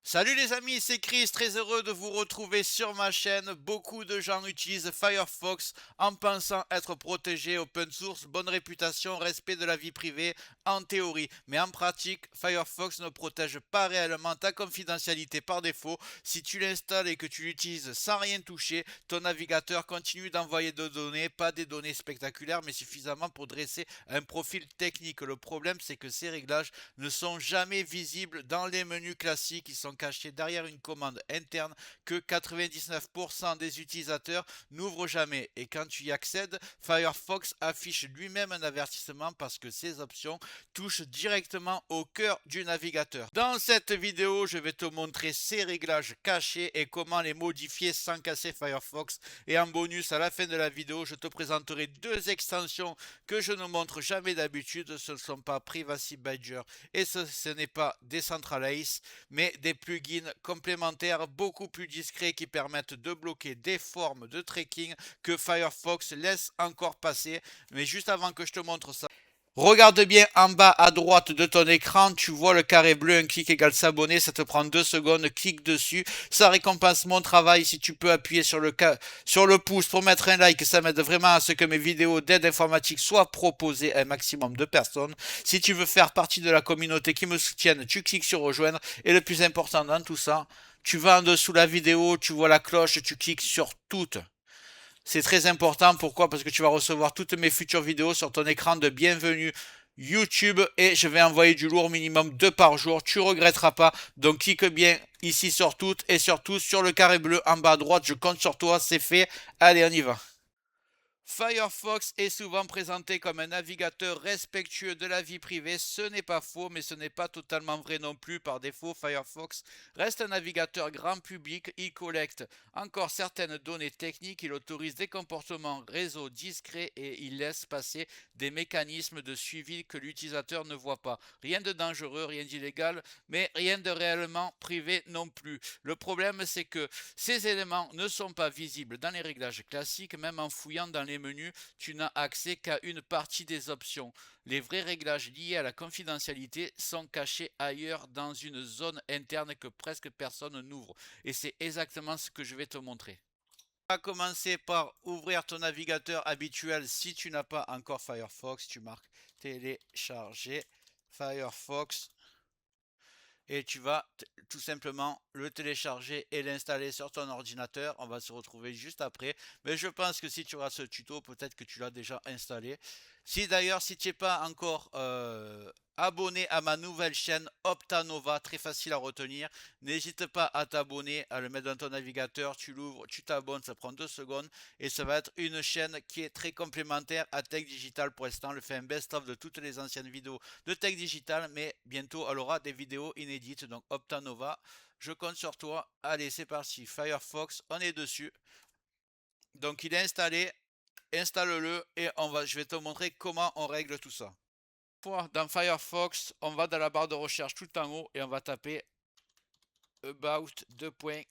Salut les amis, c'est Chris, très heureux de vous retrouver sur ma chaîne. Beaucoup de gens utilisent Firefox en pensant être protégés, open source, bonne réputation, respect de la vie privée en théorie. Mais en pratique, Firefox ne protège pas réellement ta confidentialité par défaut. Si tu l'installes et que tu l'utilises sans rien toucher, ton navigateur continue d'envoyer des données, pas des données spectaculaires, mais suffisamment pour dresser un profil technique. Le problème, c'est que ces réglages ne sont jamais visibles dans les menus classiques. Ils sont cachés derrière une commande interne que 99% des utilisateurs n'ouvrent jamais. Et quand tu y accèdes, Firefox affiche lui-même un avertissement parce que ces options touchent directement au cœur du navigateur. Dans cette vidéo, je vais te montrer ces réglages cachés et comment les modifier sans casser Firefox. Et en bonus, à la fin de la vidéo, je te présenterai deux extensions que je ne montre jamais d'habitude. Ce ne sont pas Privacy Badger et ce n'est pas Decentralize, mais des plugins complémentaires beaucoup plus discrets qui permettent de bloquer des formes de tracking que Firefox laisse encore passer. Mais juste avant que je te montre ça, regarde bien en bas à droite de ton écran, tu vois le carré bleu, un clic égale s'abonner, ça te prend 2 secondes, clique dessus, ça récompense mon travail. Si tu peux appuyer sur le pouce pour mettre un like, ça m'aide vraiment à ce que mes vidéos d'aide informatique soient proposées à un maximum de personnes. Si tu veux faire partie de la communauté qui me soutienne, tu cliques sur rejoindre, et le plus important dans tout ça, tu vas en dessous de la vidéo, tu vois la cloche, tu cliques sur toutes. C'est très important. Pourquoi? Parce que tu vas recevoir toutes mes futures vidéos sur ton écran de bienvenue YouTube et je vais envoyer du lourd minimum 2 par jour. Tu regretteras pas. Donc clique bien ici sur toutes et surtout sur le carré bleu en bas à droite. Je compte sur toi. C'est fait. Allez, on y va. Firefox est souvent présenté comme un navigateur respectueux de la vie privée. Ce n'est pas faux, mais ce n'est pas totalement vrai non plus. Par défaut, Firefox reste un navigateur grand public. Il collecte encore certaines données techniques, il autorise des comportements réseau discrets et il laisse passer des mécanismes de suivi que l'utilisateur ne voit pas. Rien de dangereux, rien d'illégal, mais rien de réellement privé non plus. Le problème, c'est que ces éléments ne sont pas visibles dans les réglages classiques, même en fouillant dans les menus, tu n'as accès qu'à une partie des options. Les vrais réglages liés à la confidentialité sont cachés ailleurs dans une zone interne que presque personne n'ouvre. Et c'est exactement ce que je vais te montrer. On va commencer par ouvrir ton navigateur habituel si tu n'as pas encore Firefox. Tu marques télécharger Firefox et tu vas tout simplement le télécharger et l'installer sur ton ordinateur. On va se retrouver juste après. Mais je pense que si tu auras ce tuto, peut-être que tu l'as déjà installé. Si d'ailleurs, si tu n'es pas encore abonné à ma nouvelle chaîne Optanova, très facile à retenir, n'hésite pas à t'abonner, à le mettre dans ton navigateur, tu l'ouvres, tu t'abonnes, ça prend 2 secondes et ça va être une chaîne qui est très complémentaire à Tech Digital pour l'instant. Elle fait un best-of de toutes les anciennes vidéos de Tech Digital, mais bientôt elle aura des vidéos inédites, donc Optanova, je compte sur toi. Allez, c'est parti, Firefox, on est dessus. Donc il est installé, installe-le et je vais te montrer comment on règle tout ça. Dans Firefox, on va dans la barre de recherche tout en haut et on va taper about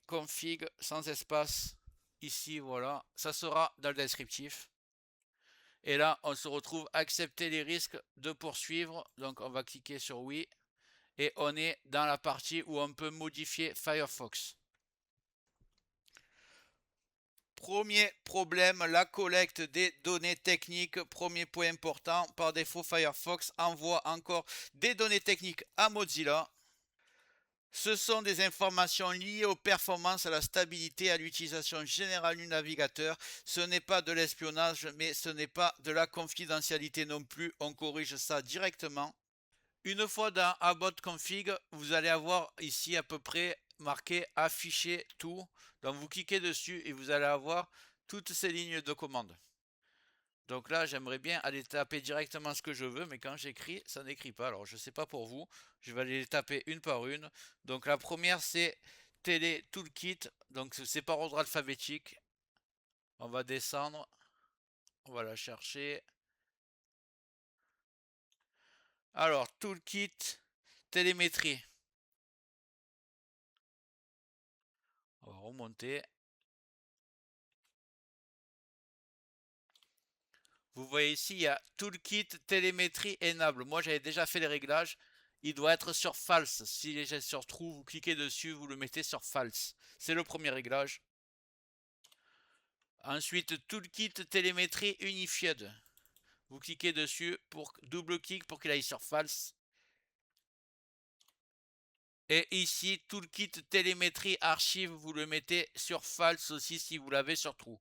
config sans espace. Ici, voilà, ça sera dans le descriptif. Et là, on se retrouve accepter les risques de poursuivre. Donc, on va cliquer sur oui. Et on est dans la partie où on peut modifier Firefox. Premier problème, la collecte des données techniques. Premier point important, par défaut Firefox envoie encore des données techniques à Mozilla. Ce sont des informations liées aux performances, à la stabilité, à l'utilisation générale du navigateur. Ce n'est pas de l'espionnage, mais ce n'est pas de la confidentialité non plus. On corrige ça directement. Une fois dans About Config, vous allez avoir ici à peu près marqué afficher tout. Donc vous cliquez dessus et vous allez avoir toutes ces lignes de commande. Donc là, j'aimerais bien aller taper directement ce que je veux, mais quand j'écris, ça n'écrit pas. Alors je ne sais pas pour vous, je vais aller les taper une par une. Donc la première, c'est Télé Toolkit. Donc c'est par ordre alphabétique. On va descendre, on va la chercher. Alors, Toolkit, télémétrie. On va remonter. Vous voyez ici, il y a Toolkit télémétrie enable. Moi, j'avais déjà fait les réglages. Il doit être sur false. S'il est sur true, vous cliquez dessus, vous le mettez sur false. C'est le premier réglage. Ensuite, Toolkit télémétrie unified. Vous cliquez dessus pour double-clic pour qu'il aille sur false. Et ici, Toolkit télémétrie archive, vous le mettez sur false aussi si vous l'avez sur true.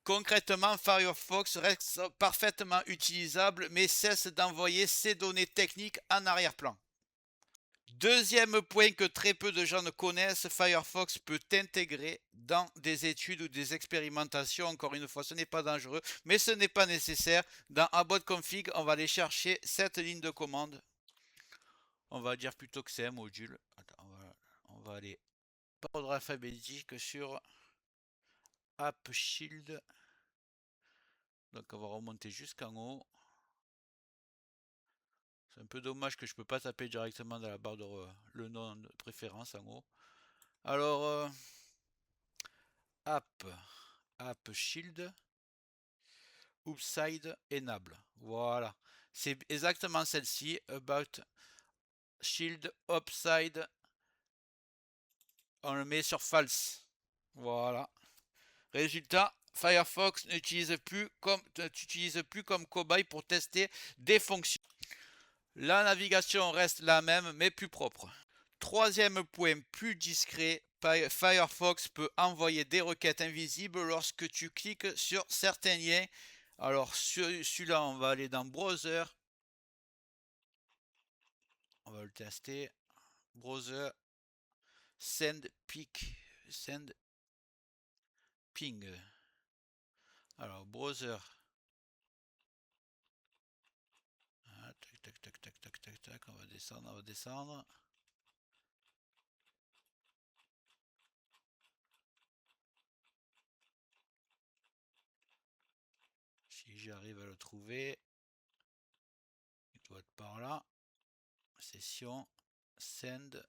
Concrètement, Firefox reste parfaitement utilisable mais cesse d'envoyer ses données techniques en arrière-plan. Deuxième point que très peu de gens ne connaissent, Firefox peut intégrer dans des études ou des expérimentations. Encore une fois, ce n'est pas dangereux, mais ce n'est pas nécessaire. Dans About Config, on va aller chercher cette ligne de commande. On va dire plutôt que c'est un module. Attends, on va aller par ordre alphabétique sur App Shield. Donc on va remonter jusqu'en haut. C'est un peu dommage que je ne peux pas taper directement dans la barre de le nom de préférence en haut. Alors, App Shield, Upside Enable. Voilà. C'est exactement celle-ci. About Shield Upside. On le met sur False. Voilà. Résultat, Firefox n'utilise plus comme cobaye pour tester des fonctions. La navigation reste la même mais plus propre. Troisième point, plus discret, Firefox peut envoyer des requêtes invisibles lorsque tu cliques sur certains liens. Alors celui-là, on va aller dans Browser. On va le tester. Browser, send ping. Alors Browser. Ah, tac. On va descendre. Si j'arrive à le trouver, il doit être par là. Session, send,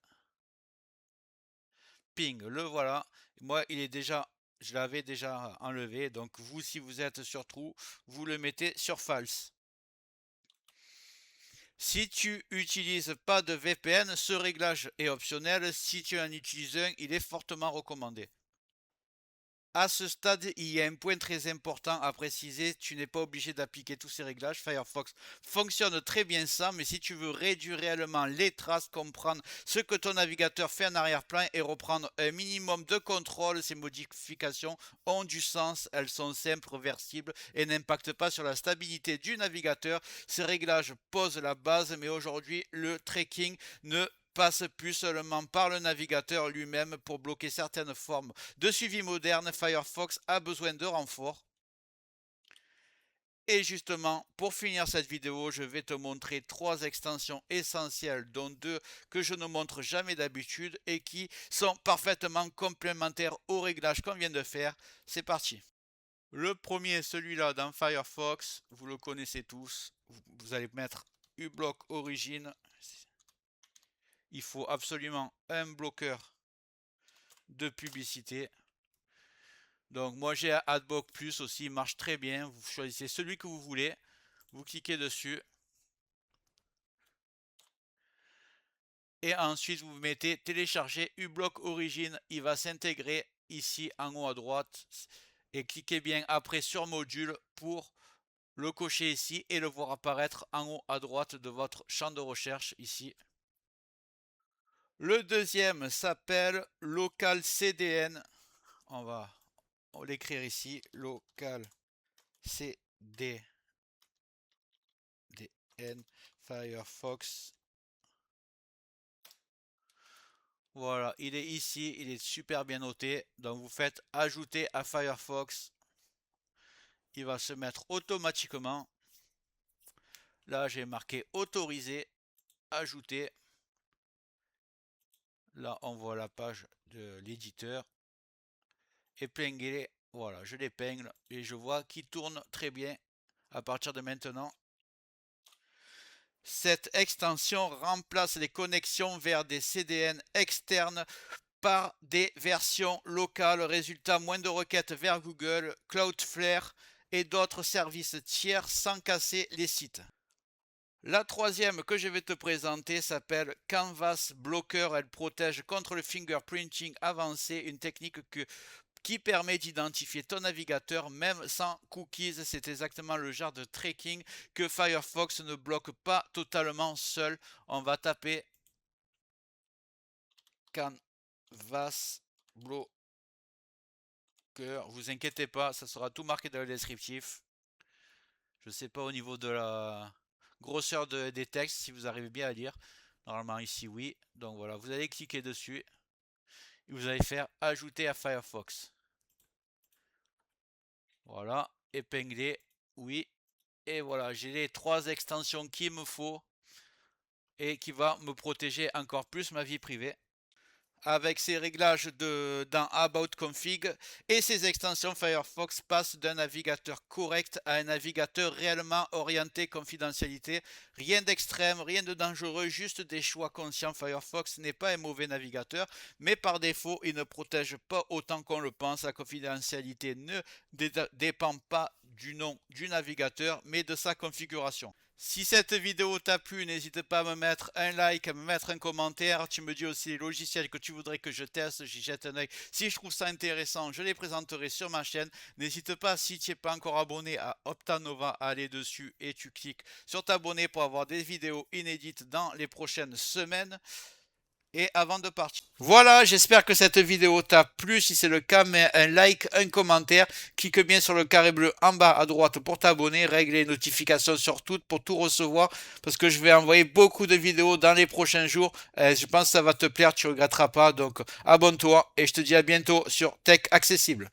ping. Le voilà. Moi, je l'avais déjà enlevé. Donc vous, si vous êtes sur true, vous le mettez sur false. Si tu n'utilises pas de VPN, ce réglage est optionnel. Si tu en utilises un, il est fortement recommandé. À ce stade, il y a un point très important à préciser, tu n'es pas obligé d'appliquer tous ces réglages. Firefox fonctionne très bien sans, mais si tu veux réduire réellement les traces, comprendre ce que ton navigateur fait en arrière-plan et reprendre un minimum de contrôle, ces modifications ont du sens, elles sont simples, réversibles et n'impactent pas sur la stabilité du navigateur. Ces réglages posent la base, mais aujourd'hui, le tracking ne passe plus seulement par le navigateur lui-même pour bloquer certaines formes de suivi moderne. Firefox a besoin de renforts. Et justement, pour finir cette vidéo, je vais te montrer 3 extensions essentielles, dont 2 que je ne montre jamais d'habitude et qui sont parfaitement complémentaires au réglage qu'on vient de faire. C'est parti. Le premier, celui-là dans Firefox, vous le connaissez tous. Vous allez mettre uBlock Origin. Il faut absolument un bloqueur de publicité. Donc moi j'ai Adblock Plus aussi, il marche très bien. Vous choisissez celui que vous voulez, vous cliquez dessus. Et ensuite vous mettez télécharger uBlock Origin. Il va s'intégrer ici en haut à droite. Et cliquez bien après sur module pour le cocher ici et le voir apparaître en haut à droite de votre champ de recherche ici. Le deuxième s'appelle Local CDN. On va l'écrire ici. Local CDN Firefox. Voilà, il est ici, il est super bien noté. Donc vous faites ajouter à Firefox. Il va se mettre automatiquement. Là, j'ai marqué autoriser, ajouter. Là, on voit la page de l'éditeur. Épingler, voilà, je l'épingle et je vois qu'il tourne très bien à partir de maintenant. Cette extension remplace les connexions vers des CDN externes par des versions locales. Résultat, moins de requêtes vers Google, Cloudflare et d'autres services tiers sans casser les sites. La troisième que je vais te présenter s'appelle Canvas Blocker. Elle protège contre le fingerprinting avancé, une technique qui permet d'identifier ton navigateur même sans cookies. C'est exactement le genre de tracking que Firefox ne bloque pas totalement seul. On va taper Canvas Blocker. Vous inquiétez pas, ça sera tout marqué dans le descriptif. Je ne sais pas au niveau de la grosseur des textes si vous arrivez bien à lire. Normalement ici oui. Donc voilà, vous allez cliquer dessus et vous allez faire ajouter à Firefox. Voilà, épingler, oui. Et voilà, j'ai les 3 extensions qu'il me faut et qui va me protéger encore plus ma vie privée. Avec ces réglages dans About Config et ces extensions, Firefox passe d'un navigateur correct à un navigateur réellement orienté confidentialité. Rien d'extrême, rien de dangereux, juste des choix conscients. Firefox n'est pas un mauvais navigateur, mais par défaut, il ne protège pas autant qu'on le pense. La confidentialité ne dépend pas du nom du navigateur, mais de sa configuration. Si cette vidéo t'a plu, n'hésite pas à me mettre un like, à me mettre un commentaire. Tu me dis aussi les logiciels que tu voudrais que je teste, j'y jette un oeil. Si je trouve ça intéressant, je les présenterai sur ma chaîne. N'hésite pas, si tu n'es pas encore abonné à Optanova, à aller dessus et tu cliques sur t'abonner pour avoir des vidéos inédites dans les prochaines semaines. Et avant de partir, voilà, j'espère que cette vidéo t'a plu. Si c'est le cas, mets un like, un commentaire, clique bien sur le carré bleu en bas à droite pour t'abonner, règle les notifications sur toutes pour tout recevoir, parce que je vais envoyer beaucoup de vidéos dans les prochains jours. Je pense que ça va te plaire, tu ne regretteras pas. Donc abonne-toi et je te dis à bientôt sur Tech Accessible.